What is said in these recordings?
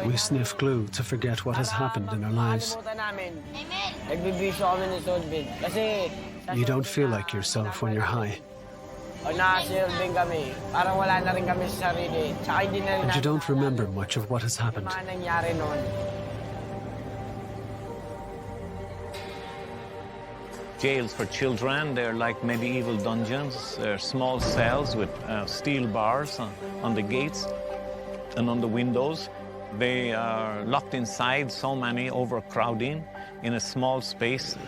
We sniff glue to forget what has happened in our lives. You don't feel like yourself when you're high. And you don't remember much of what has happened. Jails for children, they're like medieval dungeons. They're small cells with steel bars on the gates and on the windows. They are locked inside, so many, overcrowding in a small space.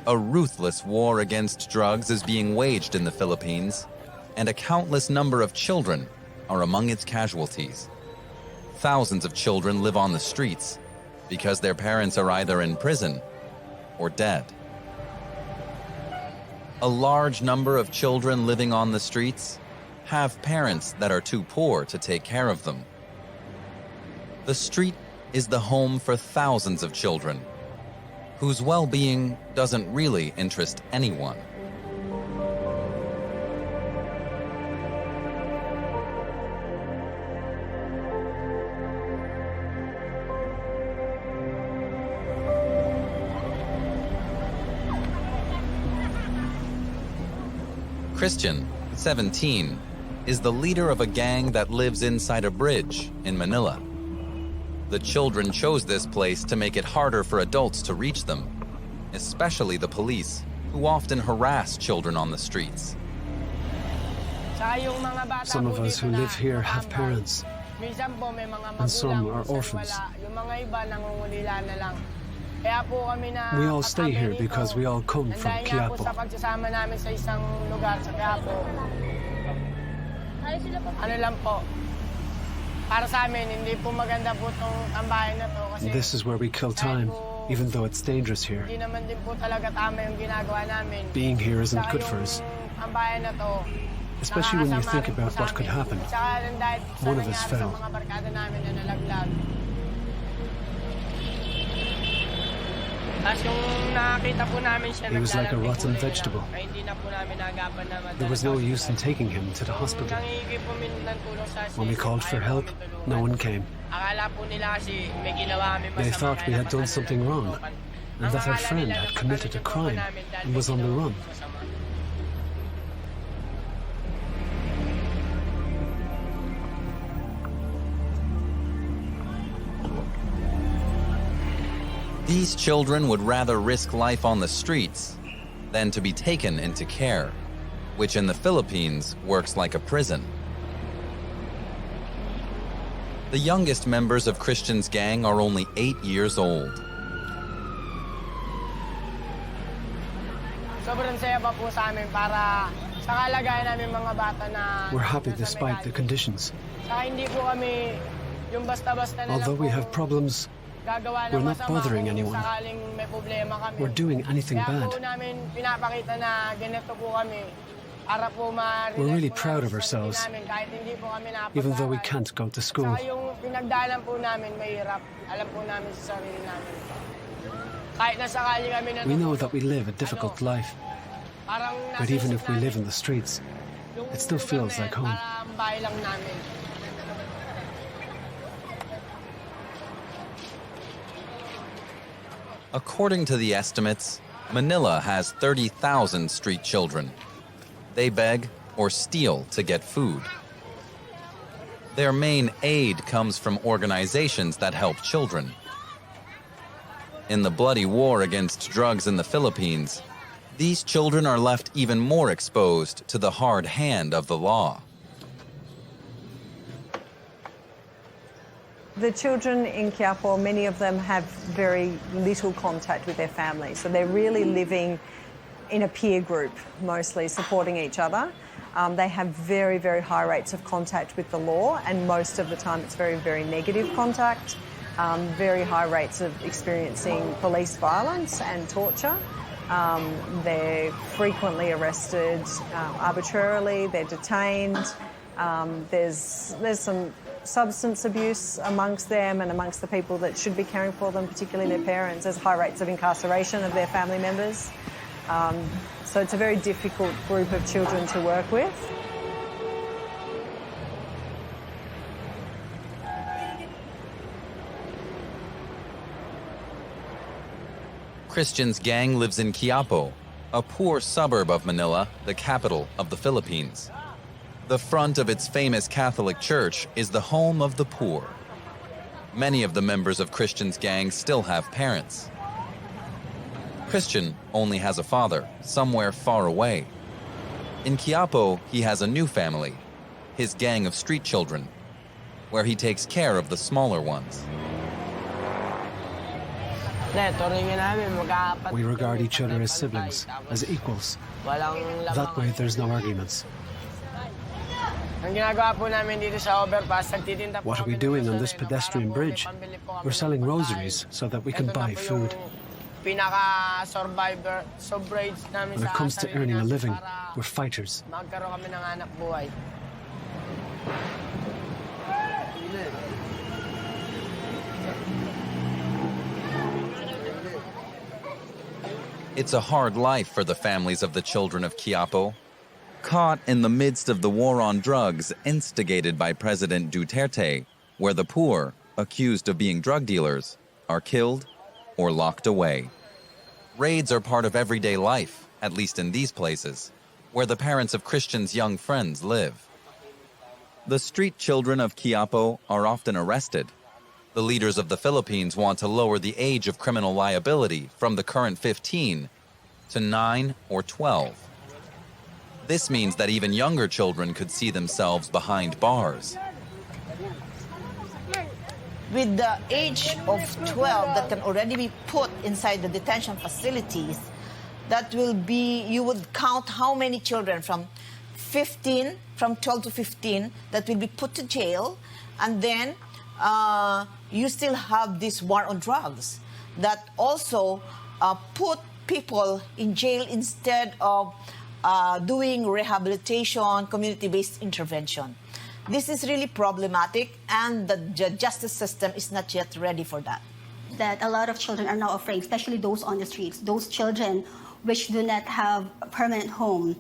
A ruthless war against drugs is being waged in the Philippines, and a countless number of children are among its casualties. Thousands of children live on the streets because their parents are either in prison or dead. A large number of children living on the streets have parents that are too poor to take care of them. The street is the home for thousands of children whose well-being doesn't really interest anyone. Christian, 17, is the leader of a gang that lives inside a bridge in Manila. The children chose this place to make it harder for adults to reach them, especially the police, who often harass children on the streets. Some of us who live here have parents, and some are orphans. We all stay here because we all come from Quiapo. This is where we kill time, even though it's dangerous here. Being here isn't good for us, especially when you think about what could happen. One of us fell. He was like a rotten vegetable. There was no use in taking him to the hospital. When we called for help, no one came. They thought we had done something wrong, and that our friend had committed a crime and was on the run. These children would rather risk life on the streets than to be taken into care, which in the Philippines works like a prison. The youngest members of Christian's gang are only 8 years old. We're happy despite the conditions. Although we have problems, we're not bothering anyone. We're doing anything bad. We're really proud of ourselves, even though we can't go to school. We know that we live a difficult life, but even if we live in the streets, it still feels like home. According to the estimates, Manila has 30,000 street children. They beg or steal to get food. Their main aid comes from organizations that help children. In the bloody war against drugs in the Philippines, these children are left even more exposed to the hard hand of the law. The children in Quiapo, many of them have very little contact with their families, so they're really living in a peer group, mostly supporting each other. They have very, very high rates of contact with the law, and most of the time it's very, very negative contact. Very high rates of experiencing police violence and torture. They're frequently arrested arbitrarily, they're detained. There's some substance abuse amongst them and amongst the people that should be caring for them, particularly their parents. There's high rates of incarceration of their family members. So it's a very difficult group of children to work with. Christian's gang lives in Quiapo, a poor suburb of Manila, the capital of the Philippines. The front of its famous Catholic church is the home of the poor. Many of the members of Christian's gang still have parents. Christian only has a father, somewhere far away. In Quiapo, he has a new family, his gang of street children, where he takes care of the smaller ones. We regard each other as siblings, as equals. That way, there's no arguments. What are we doing on this pedestrian bridge? We're selling rosaries so that we can buy food. When it comes to earning a living, we're fighters. It's a hard life for the families of the children of Quiapo, caught in the midst of the war on drugs instigated by President Duterte, where the poor, accused of being drug dealers, are killed or locked away. Raids are part of everyday life, at least in these places, where the parents of Christian's young friends live. The street children of Quiapo are often arrested. The leaders of the Philippines want to lower the age of criminal liability from the current 15 to 9 or 12. This means that even younger children could see themselves behind bars. With the age of 12 that can already be put inside the detention facilities, that will be, you would count how many children from 12 to 15 that will be put to jail, and then you still have this war on drugs that also put people in jail instead of doing rehabilitation, community-based intervention. This is really problematic, and the justice system is not yet ready for that. That a lot of children are now afraid, especially those on the streets, those children which do not have a permanent home.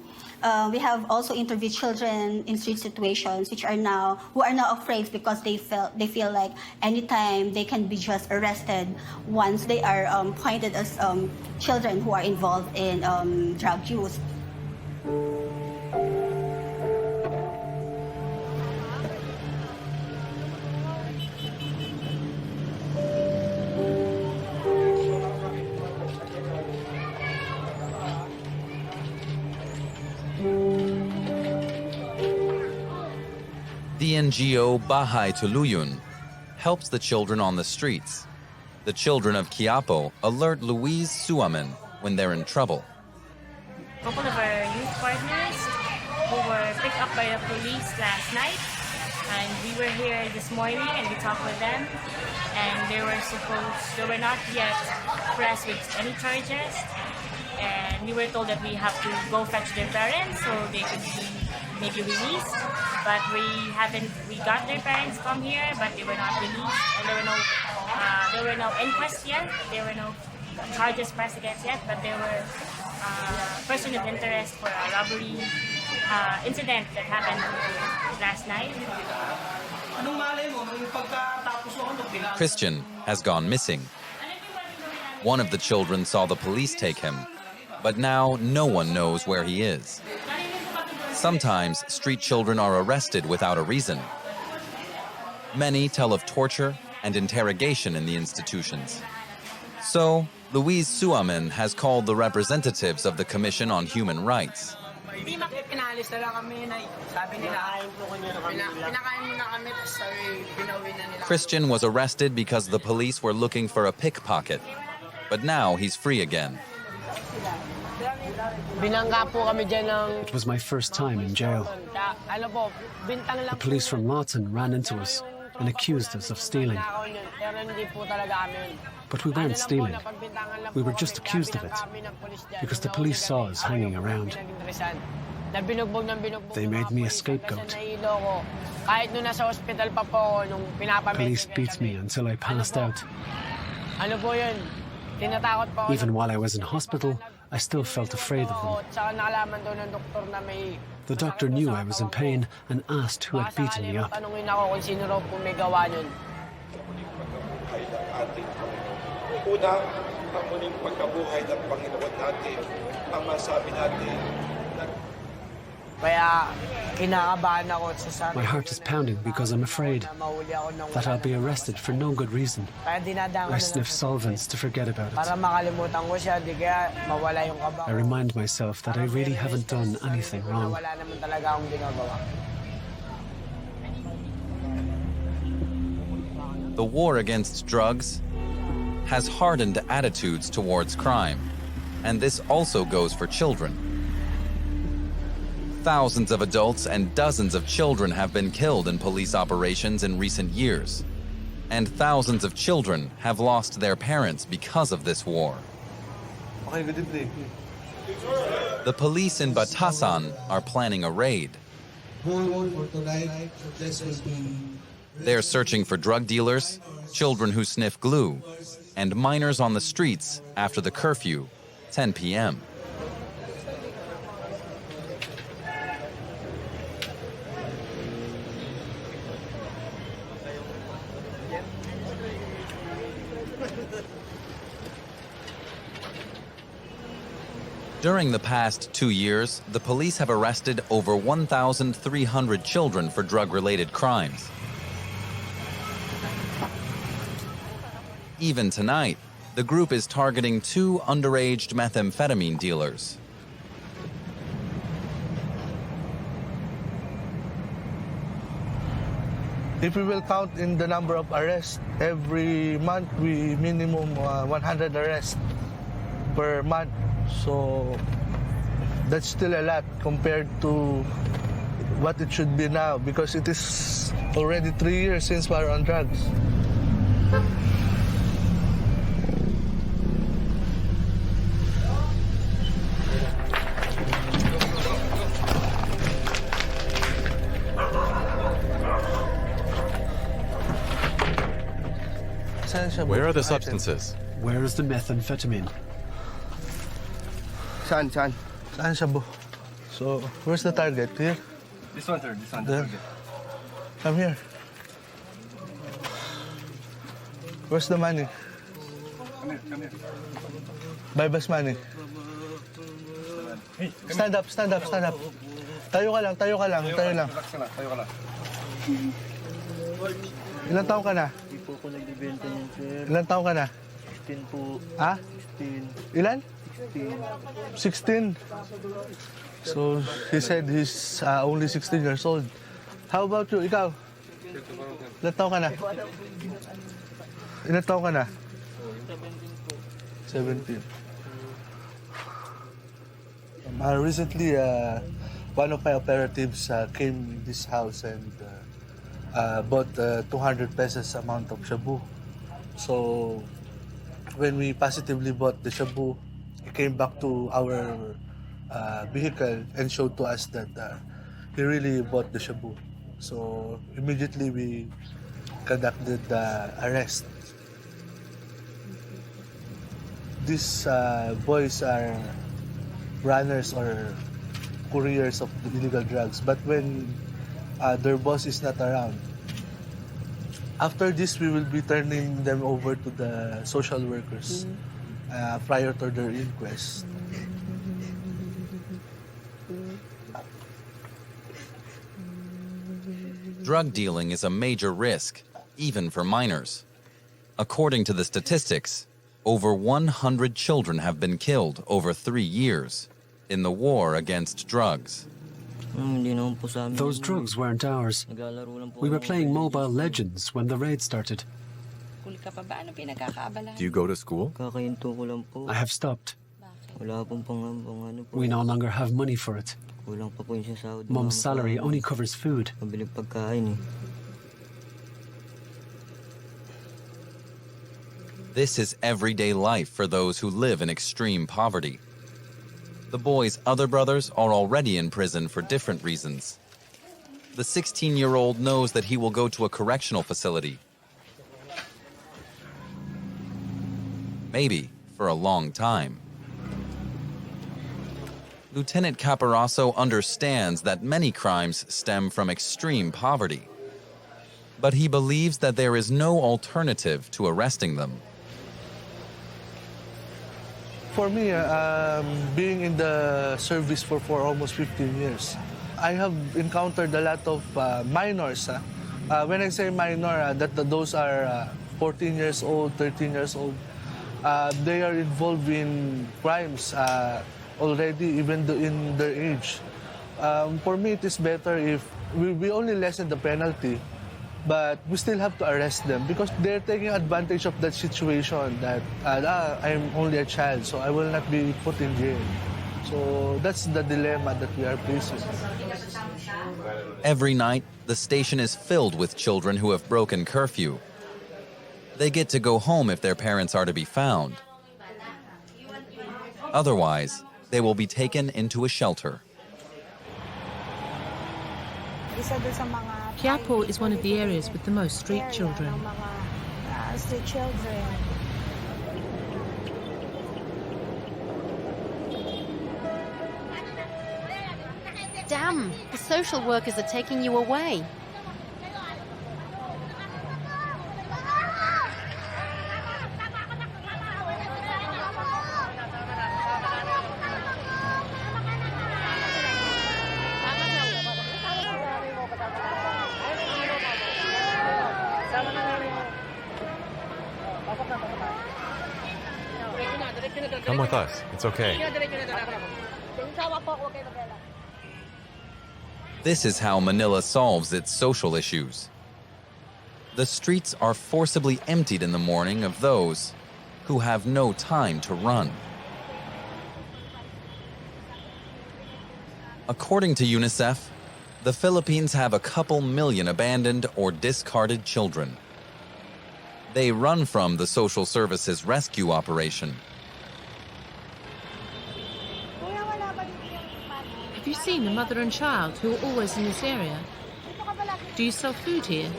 We have also interviewed children in street situations who are now afraid because they feel like anytime they can be just arrested once they are pointed as children who are involved in drug use. The NGO Bahay Tuluyun helps the children on the streets. The children of Quiapo alert Louise Suamen when they're in trouble. A couple of our youth partners who were picked up by the police last night, and we were here this morning and we talked with them, and they were not yet pressed with any charges, and we were told that we have to go fetch their parents so they could be maybe released, but we got their parents come here, but they were not released, and there were no inquests yet, there were no charges pressed against yet, but there were person of interest for a robbery incident that happened last night. Christian has gone missing. One of the children saw the police take him, but now no one knows where he is. Sometimes street children are arrested without a reason. Many tell of torture and interrogation in the institutions. So, Louise Suamen has called the representatives of the Commission on Human Rights. Christian was arrested because the police were looking for a pickpocket, but now he's free again. It was my first time in jail. The police from Lawton ran into us and accused us of stealing. But we weren't stealing. We were just accused of it because the police saw us hanging around. They made me a scapegoat. Police beat me until I passed out. Even while I was in hospital, I still felt afraid of them. The doctor knew I was in pain and asked who had beaten me up. Una, ang muling pagkabuhay ng Panginoon natin, ang masabi natin, Kaya kinakabahan ako sa My heart is pounding because I'm afraid that I'll be arrested for no good reason. Kaya dinadaan I sniff solvents to forget about para it. makalimutan ko siya, di kaya mawala yung kaba. I remind myself that I really haven't done anything wrong. Wala naman talaga akong ginagawa. The war against drugs has hardened attitudes towards crime, and this also goes for children. Thousands of adults and dozens of children have been killed in police operations in recent years, and thousands of children have lost their parents because of this war. okay, good evening. The police in Batasan are planning a raid. They're searching for drug dealers, children who sniff glue, and minors on the streets after the curfew, 10 p.m. During the past 2 years, the police have arrested over 1,300 children for drug-related crimes. Even tonight, the group is targeting 2 underage methamphetamine dealers. If we will count in the number of arrests, every month we minimum 100 arrests per month. So that's still a lot compared to what it should be now, because it is already 3 years since we're on drugs. Where are the substances? Where is the methamphetamine? Saan siya, bo? So, where's the target? Here? This one, sir. This one. There. Come here. Where's the money? Come here. Baybas money. Stand up. Tayo ka lang. Tayo lang. Relax ka lang. Tayo ka lang. Ilang taon ka na? Hindi po ako nagbibenta niyan, sir. Ilang taon ka na? 16 po. Ha? 16. Ilan? 16. 16. So, he said he's only 16 years old. How about you? Ikaw? Ilang taon ka na? Ilang taon ka na? 17. Recently, one of my operatives came in this house and bought 200 pesos amount of shabu. So, when we positively bought the shabu, he came back to our vehicle and showed to us that he really bought the shabu. So, immediately we conducted the arrest. These boys are runners or couriers of the illegal drugs, but when their boss is not around, after this we will be turning them over to the social workers prior to their inquest. Drug dealing is a major risk, even for minors. According to the statistics, over 100 children have been killed over 3 years in the war against drugs. Those drugs weren't ours. We were playing Mobile Legends when the raid started. Do you go to school? I have stopped. We no longer have money for it. Mom's salary only covers food. This is everyday life for those who live in extreme poverty. The boy's other brothers are already in prison for different reasons. The 16-year-old knows that he will go to a correctional facility. Maybe for a long time. Lieutenant Caparaso understands that many crimes stem from extreme poverty. But he believes that there is no alternative to arresting them. For me, being in the service for almost 15 years, I have encountered a lot of minors. When I say minor, those are 14 years old, 13 years old. They are involved in crimes already, even in their age. For me, it is better if we only lessen the penalty, but we still have to arrest them because they're taking advantage of that situation that I'm only a child, so I will not be put in jail. So that's the dilemma that we are facing. Every night, the station is filled with children who have broken curfew. They get to go home if their parents are to be found. Otherwise, they will be taken into a shelter. Quiapo is one of the areas with the most street children. Damn, the social workers are taking you away. Come with us. It's okay. This is how Manila solves its social issues. The streets are forcibly emptied in the morning of those who have no time to run. According to UNICEF, the Philippines have a couple million abandoned or discarded children. They run from the social services rescue operation. Have you seen a mother and child who are always in this area? Do you sell food here?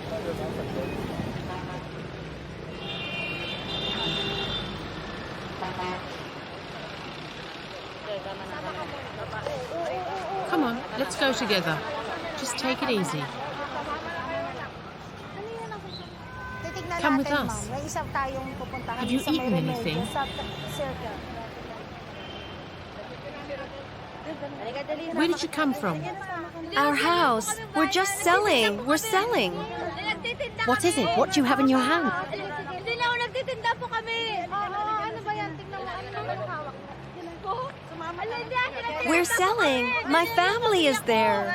Come on, let's go together. Just take it easy. Come with us. Have you eaten anything? Where did you come from? Our house. We're just selling. We're selling. What is it? What do you have in your hand? We're selling. My family is there.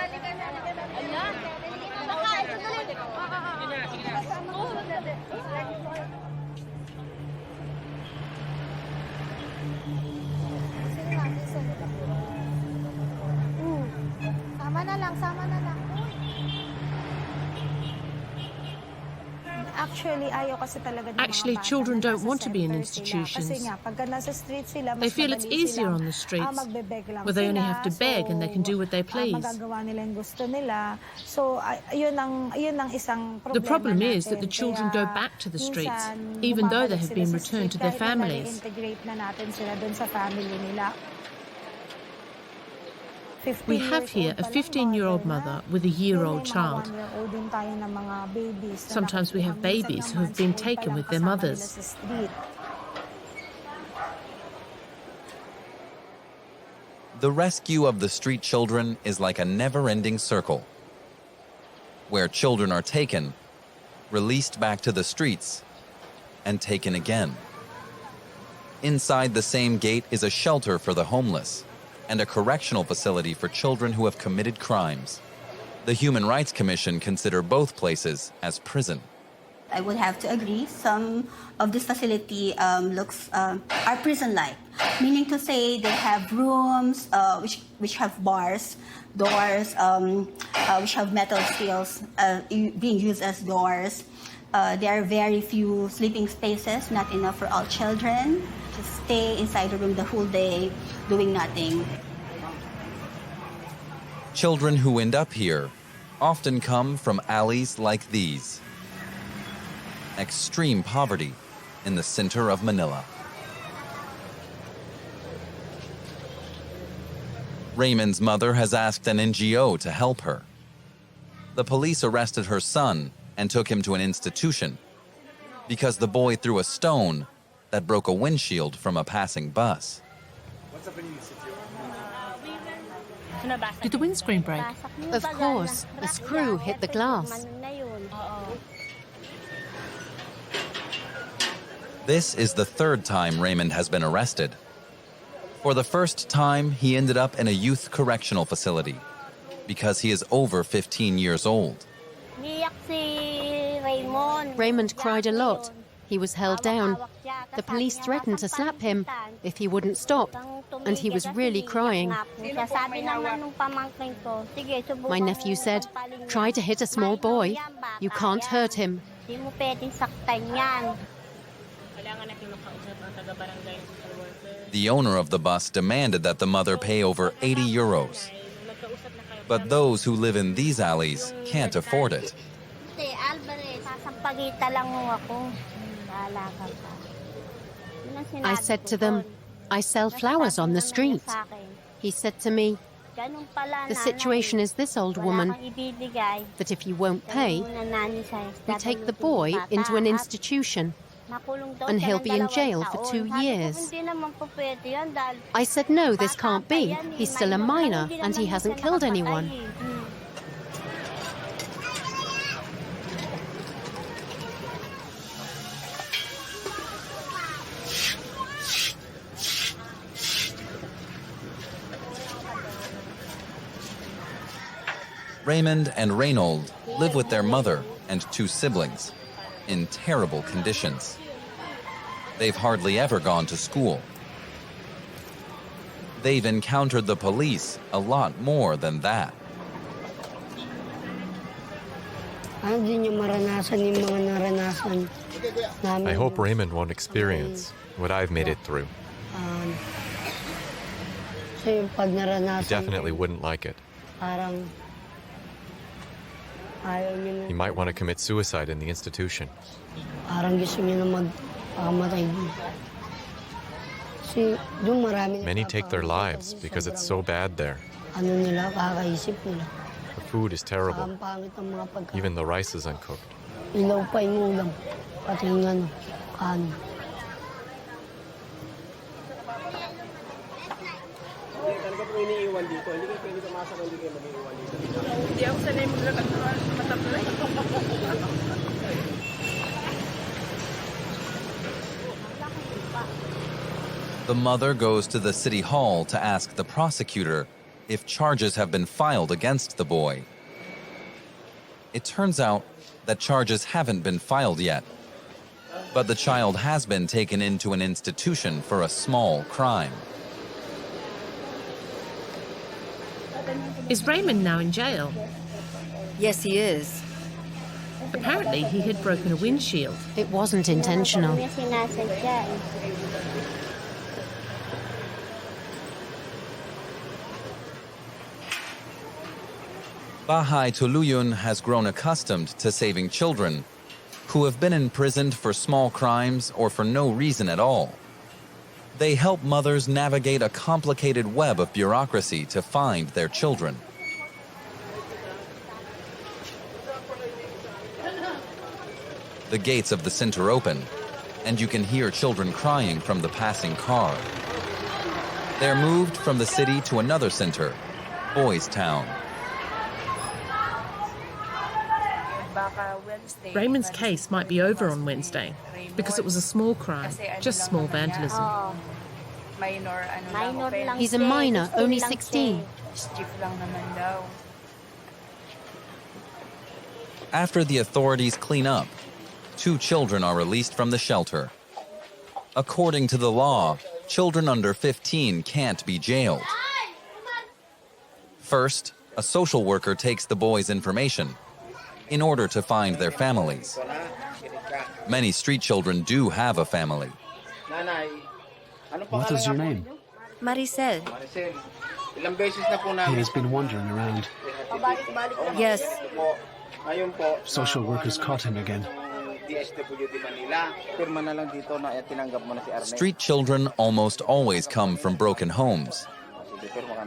Actually, children don't want to be in institutions. They feel it's easier on the streets, where they only have to beg and they can do what they please. The problem is that the children go back to the streets, even though they have been returned to their families. We have here a 15-year-old mother with a year-old child. Sometimes we have babies who have been taken with their mothers. The rescue of the street children is like a never-ending circle, where children are taken, released back to the streets, and taken again. Inside the same gate is a shelter for the homeless and a correctional facility for children who have committed crimes. The Human Rights Commission consider both places as prison. I would have to agree. Some of this facility are prison-like, meaning to say they have rooms which have bars, doors, which have metal steel being used as doors. There are very few sleeping spaces, not enough for all children. Just stay inside the room the whole day, doing nothing. Children who end up here often come from alleys like these. Extreme poverty in the center of Manila. Raymond's mother has asked an NGO to help her. The police arrested her son and took him to an institution because the boy threw a stone that broke a windshield from a passing bus. Did the windscreen break? Of course, a screw hit the glass. This is the third time Raymond has been arrested. For the first time, he ended up in a youth correctional facility because he is over 15 years old. Raymond cried a lot. He was held down. The police threatened to slap him if he wouldn't stop, and he was really crying. My nephew said, "Try to hit a small boy. You can't hurt him." The owner of the bus demanded that the mother pay over 80 euros. But those who live in these alleys can't afford it. I said to them, "I sell flowers on the street." He said to me, "The situation is this, old woman, that if you won't pay, we take the boy into an institution and he'll be in jail for 2 years." I said, "No, this can't be. He's still a minor and he hasn't killed anyone." Raymond and Reynold live with their mother and 2 siblings in terrible conditions. They've hardly ever gone to school. They've encountered the police a lot more than that. I hope Raymond won't experience what I've made it through. He definitely wouldn't like it. He might want to commit suicide in the institution. Many take their lives because it's so bad there. The food is terrible. Even the rice is uncooked. The mother goes to the city hall to ask the prosecutor if charges have been filed against the boy. It turns out that charges haven't been filed yet, but the child has been taken into an institution for a small crime. Is Raymond now in jail? Yes, he is. Apparently, he had broken a windshield. It wasn't intentional. Bahay Tuluyun has grown accustomed to saving children who have been imprisoned for small crimes or for no reason at all. They help mothers navigate a complicated web of bureaucracy to find their children. The gates of the center open, and you can hear children crying from the passing car. They're moved from the city to another center, Boys Town. Raymond's case might be over on Wednesday because it was a small crime, just small vandalism. He's a minor, only 16. After the authorities clean up, 2 children are released from the shelter. According to the law, children under 15 can't be jailed. First, a social worker takes the boys' information in order to find their families. Many street children do have a family. What is your name? Maricel. He has been wandering around. Yes. Social workers caught him again. Street children almost always come from broken homes.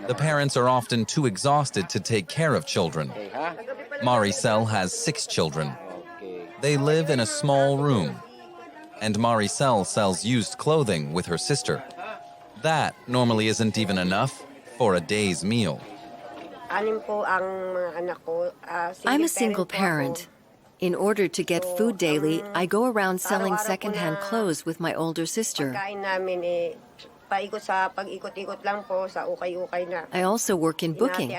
The parents are often too exhausted to take care of children. Maricel has 6 children. They live in a small room, and Maricel sells used clothing with her sister. That normally isn't even enough for a day's meal. I'm a single parent. In order to get food daily, I go around selling secondhand clothes with my older sister. I also work in booking.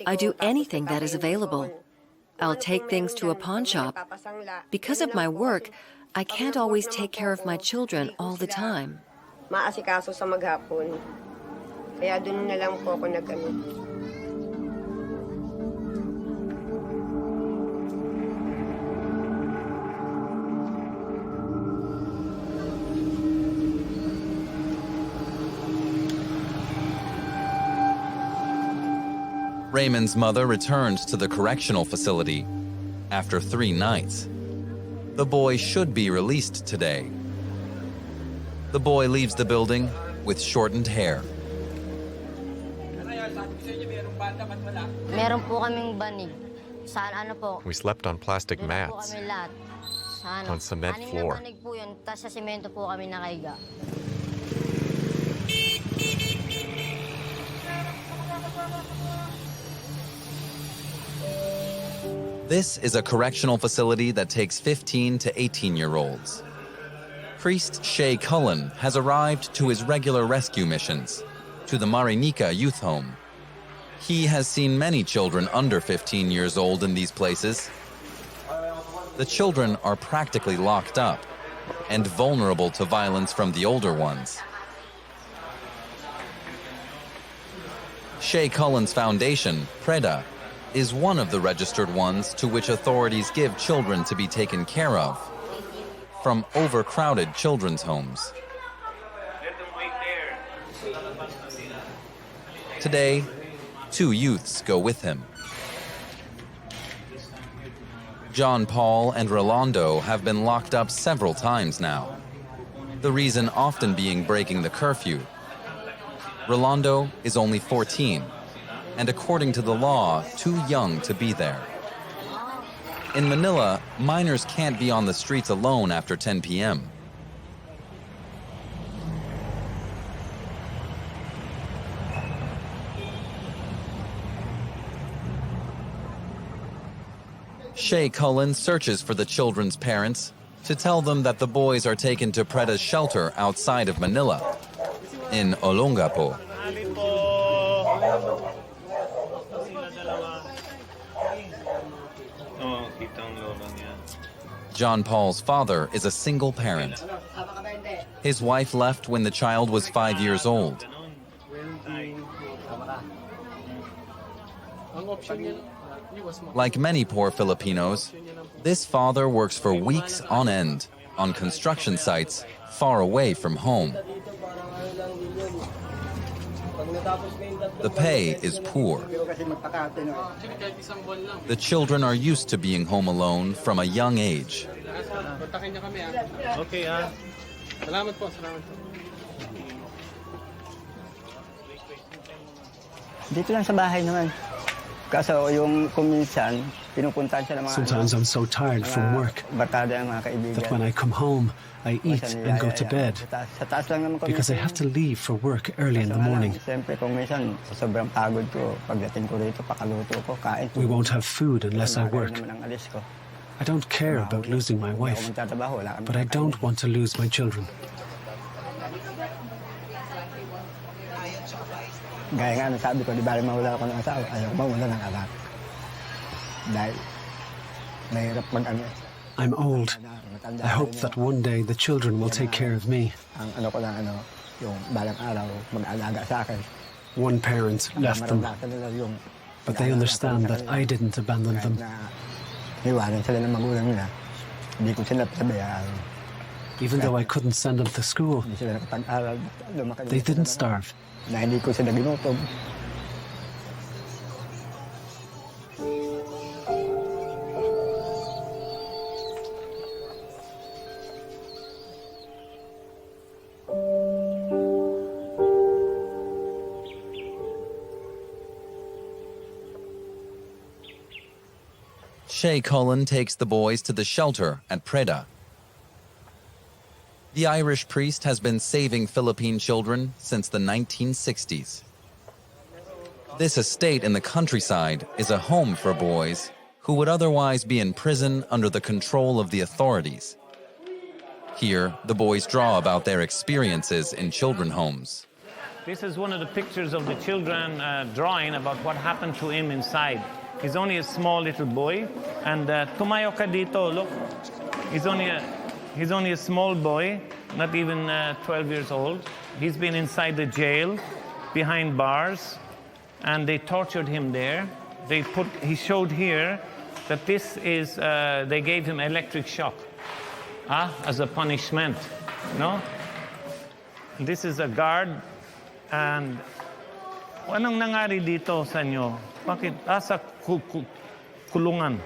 I do anything that is available. I'll take things to a pawn shop. Because of my work, I can't always take care of my children all the time. Maasikaso sa maghapon. Kaya dun na lang po ako Raymond's mother returned to the correctional facility after 3 nights. The boy should be released today. The boy leaves the building with shortened hair. Meron po kaming banig. Ano po? We slept on plastic mats on cement floor. Anim na banig po yun, tas sa semento po kami nakaiga. This is a correctional facility that takes 15 to 18-year-olds. Priest Shay Cullen has arrived to his regular rescue missions, to the Marinica Youth Home. He has seen many children under 15 years old in these places. The children are practically locked up and vulnerable to violence from the older ones. Shay Cullen's foundation, PREDA, is one of the registered ones to which authorities give children to be taken care of from overcrowded children's homes. Today, 2 youths go with him. John Paul and Rolando have been locked up several times now. The reason often being breaking the curfew. Rolando is only 14, and according to the law, too young to be there. In Manila, minors can't be on the streets alone after 10 p.m. Shay Cullen searches for the children's parents to tell them that the boys are taken to PREDA's shelter outside of Manila, in Olongapo. John Paul's father is a single parent. His wife left when the child was 5 years old. Like many poor Filipinos, this father works for weeks on end on construction sites far away from home. The pay is poor. The children are used to being home alone from a young age. Okay, salamat po, salamat po. Dito lang sa bahay naman. Kaso yung kuminsan, pinupuntahan siya ng mga Sometimes I'm so tired from work barkada ng mga kaibigan. that when I come home, I eat and go to bed Sa taas lang naman kami. because I have to leave for work early in the morning. Siyempre kung minsan, sa sobrang pagod ko, pagdating ko rito, pakaluto ko, kain. We won't have food unless I work. Naman ang alis ko. I don't care about losing my wife, but I don't want to lose my children. Gaya nga, sabi ko, di bali mawala ako ng asawa, ayaw mawala ng anak. Dahil, mahirap mag-ano. I'm old. I hope that one day the children will take care of me. Ang ano ko lang, yung balang araw, mag-alaga sa akin. One parent left them, but they understand that I didn't abandon them. Iwanan sila ng magulang nila. Hindi ko sila pabayaan. Even though I couldn't send them to school, Hindi sila nakapag-aral. they didn't starve. Na hindi ko sila ginutom. Shay Cullen takes the boys to the shelter at PREDA. The Irish priest has been saving Philippine children since the 1960s. This estate in the countryside is a home for boys who would otherwise be in prison under the control of the authorities. Here, the boys draw about their experiences in children's homes. This is one of the pictures of the children drawing about what happened to him inside. He's only a small little boy, and tumayo ka dito, look. He's only a small boy, not even 12 years old. He's been inside the jail, behind bars, and they tortured him there. He showed here that this is, they gave him electric shock as a punishment, no? This is a guard, and anong nangyari dito sa inyo? Bakit? Sa kulungan.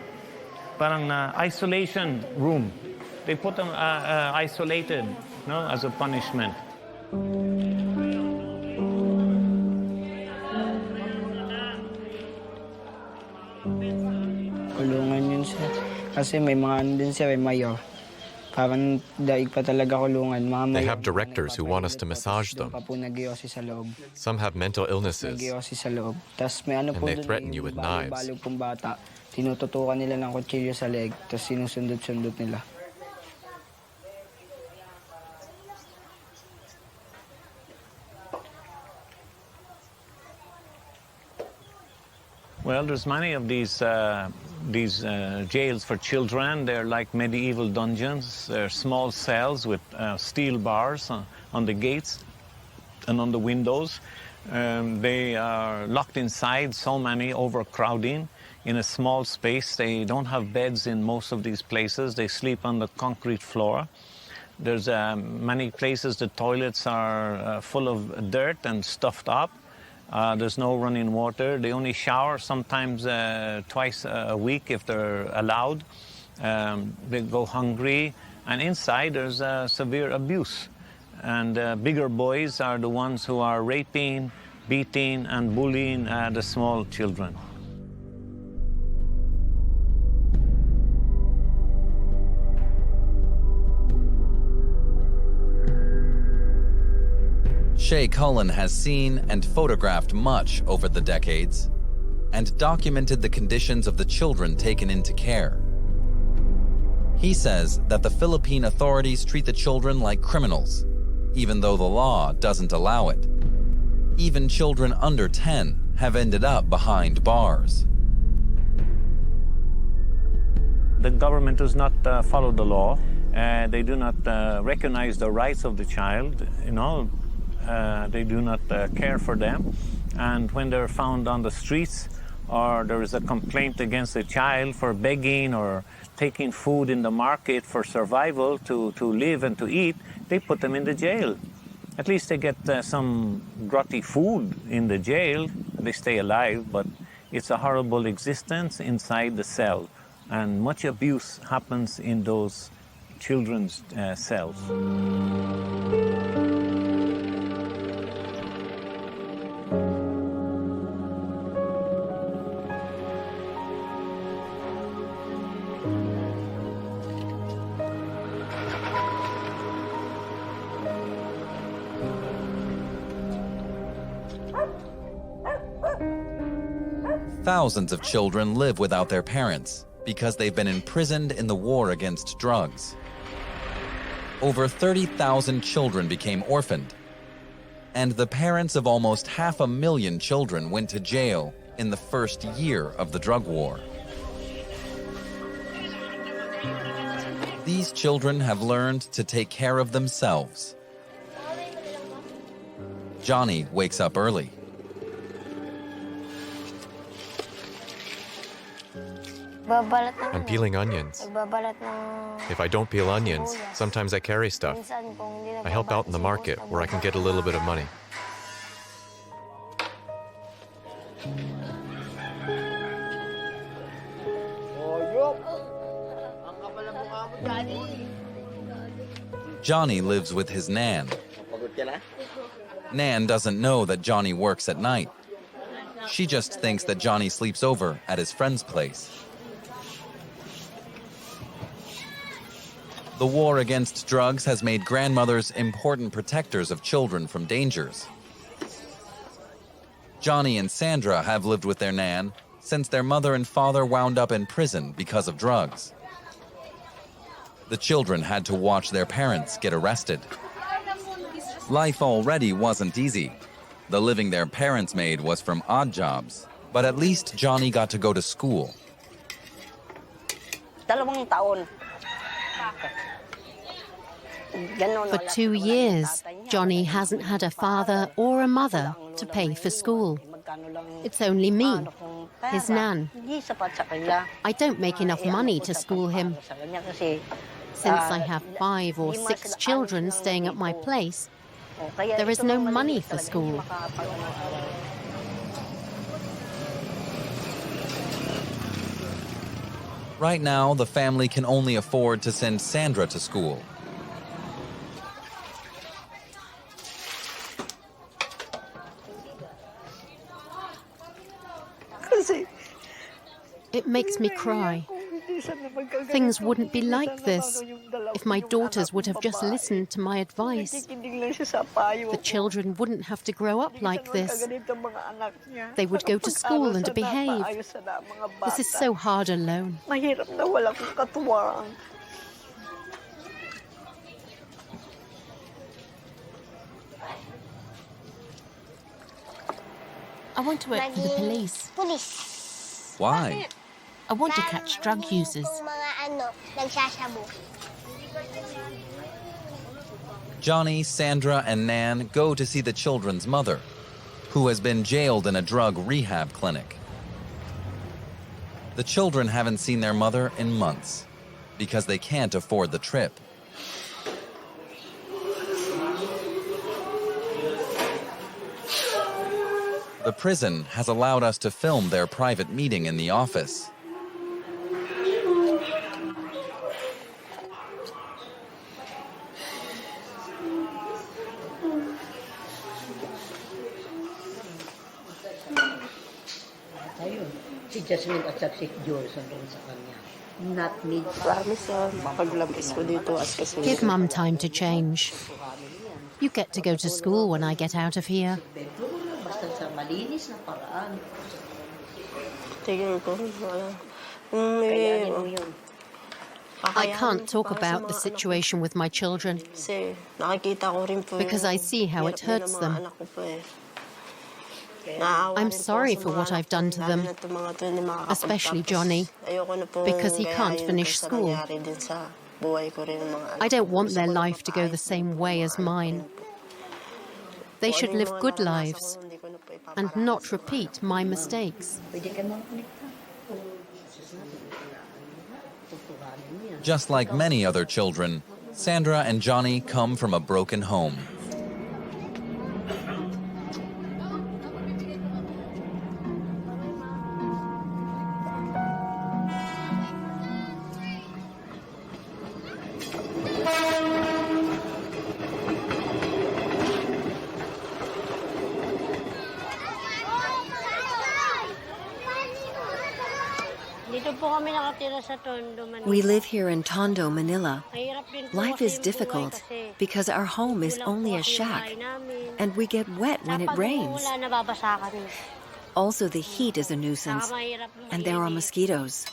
Parang na isolation room. They put them isolated, no, as a punishment. Kulungan yun siya. Kasi may mga ano din siya, may mayo. Parang daig pa talaga kulungan. They have directors who want us to massage them. Some have mental illnesses, and they threaten you with knives. Tinututukan nila ng kutsilyo sa leg, tapos sinusundot-sundot nila. Well, there's many of these jails for children. They're like medieval dungeons. They're small cells with steel bars on the gates and on the windows. They are locked inside, so many, overcrowding in a small space. They don't have beds in most of these places. They sleep on the concrete floor. There's many places the toilets are full of dirt and stuffed up. There's no running water. They only shower sometimes twice a week if they're allowed. They go hungry. And inside there's severe abuse. And bigger boys are the ones who are raping, beating, and bullying the small children. Shay Cullen has seen and photographed much over the decades and documented the conditions of the children taken into care. He says that the Philippine authorities treat the children like criminals, even though the law doesn't allow it. Even children under 10 have ended up behind bars. The government does not follow the law. They do not recognize the rights of the child, you know. They do not care for them. And when they're found on the streets or there is a complaint against the child for begging or taking food in the market for survival to live and to eat, they put them in the jail. At least they get some grotty food in the jail. They stay alive, but it's a horrible existence inside the cell. And much abuse happens in those children's cells. Thousands of children live without their parents because they've been imprisoned in the war against drugs. Over 30,000 children became orphaned, and the parents of almost 500,000 children went to jail in the first year of the drug war. These children have learned to take care of themselves. Johnny wakes up early. I'm peeling onions. If I don't peel onions, sometimes I carry stuff. I help out in the market where I can get a little bit of money. Johnny lives with his Nan. Nan doesn't know that Johnny works at night. She just thinks that Johnny sleeps over at his friend's place. The war against drugs has made grandmothers important protectors of children from dangers. Johnny and Sandra have lived with their Nan since their mother and father wound up in prison because of drugs. The children had to watch their parents get arrested. Life already wasn't easy. The living their parents made was from odd jobs, but at least Johnny got to go to school. For 2 years, Johnny hasn't had a father or a mother to pay for school. It's only me, his Nan. I don't make enough money to school him. Since I have 5 or 6 children staying at my place, there is no money for school. Right now, the family can only afford to send Sandra to school. It makes me cry. Things wouldn't be like this if my daughters would have just listened to my advice. The children wouldn't have to grow up like this. They would go to school and behave. This is so hard alone. I want to work for the police. Why? I want to catch drug users. Johnny, Sandra, and Nan go to see the children's mother, who has been jailed in a drug rehab clinic. The children haven't seen their mother in months because they can't afford the trip. The prison has allowed us to film their private meeting in the office. Si Jasmine at si Johnson doon sa kanya. Not need. Give Mum time to change. You get to go to school when I get out of here. I can't talk about the situation with my children because I see how it hurts them. I'm sorry for what I've done to them, especially Johnny, because he can't finish school. I don't want their life to go the same way as mine. They should live good lives and not repeat my mistakes. Just like many other children, Sandra and Johnny come from a broken home. We live here in Tondo, Manila. Life is difficult because our home is only a shack and we get wet when it rains. Also, the heat is a nuisance and there are mosquitoes.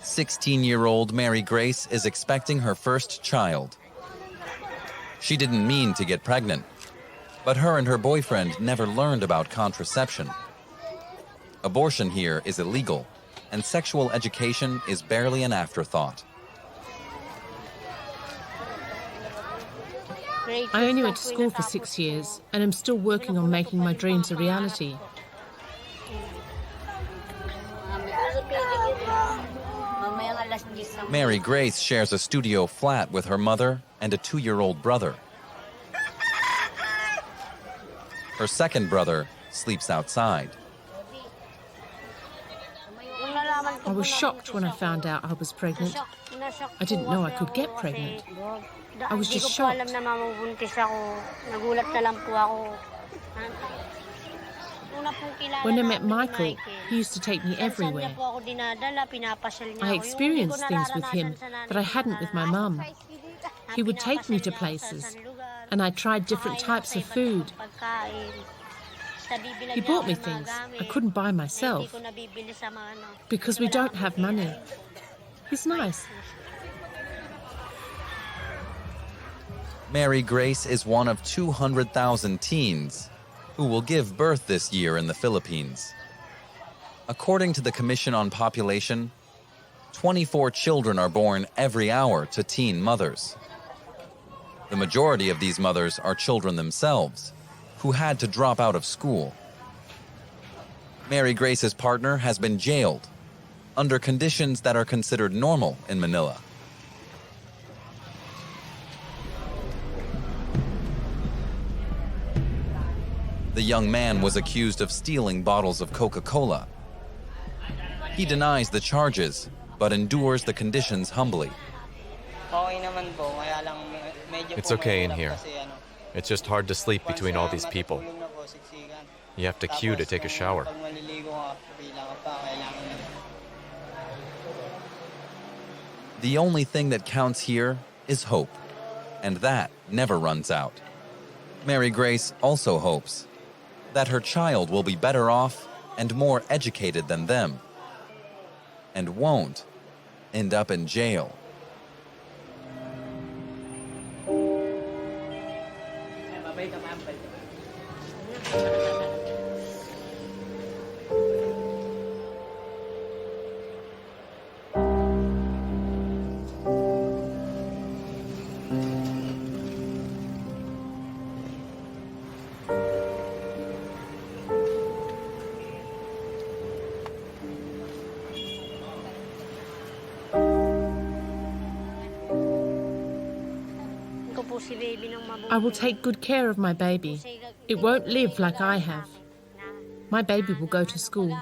16-year-old Mary Grace is expecting her first child. She didn't mean to get pregnant, but her and her boyfriend never learned about contraception. Abortion here is illegal, and sexual education is barely an afterthought. I only went to school for 6 years, and I'm still working on making my dreams a reality. Mary Grace shares a studio flat with her mother and a 2-year-old brother. Her second brother sleeps outside. I was shocked when I found out I was pregnant. I didn't know I could get pregnant. I was just shocked. When I met Michael, He used to take me everywhere. I experienced things with him that I hadn't with my mum. He would take me to places, and I tried different types of food. He bought me things I couldn't buy myself because we don't have money. He's nice. Mary Grace is one of 200,000 teens who will give birth this year in the Philippines. According to the Commission on Population, 24 children are born every hour to teen mothers. The majority of these mothers are children themselves, who had to drop out of school. Mary Grace's partner has been jailed under conditions that are considered normal in Manila. The young man was accused of stealing bottles of Coca-Cola. He denies the charges, but endures the conditions humbly. It's okay in here. It's just hard to sleep between all these people. You have to queue to take a shower. The only thing that counts here is hope, and that never runs out. Mary Grace also hopes that her child will be better off and more educated than them, and won't end up in jail. I will take good care of my baby. It won't live like I have. My baby will go to school.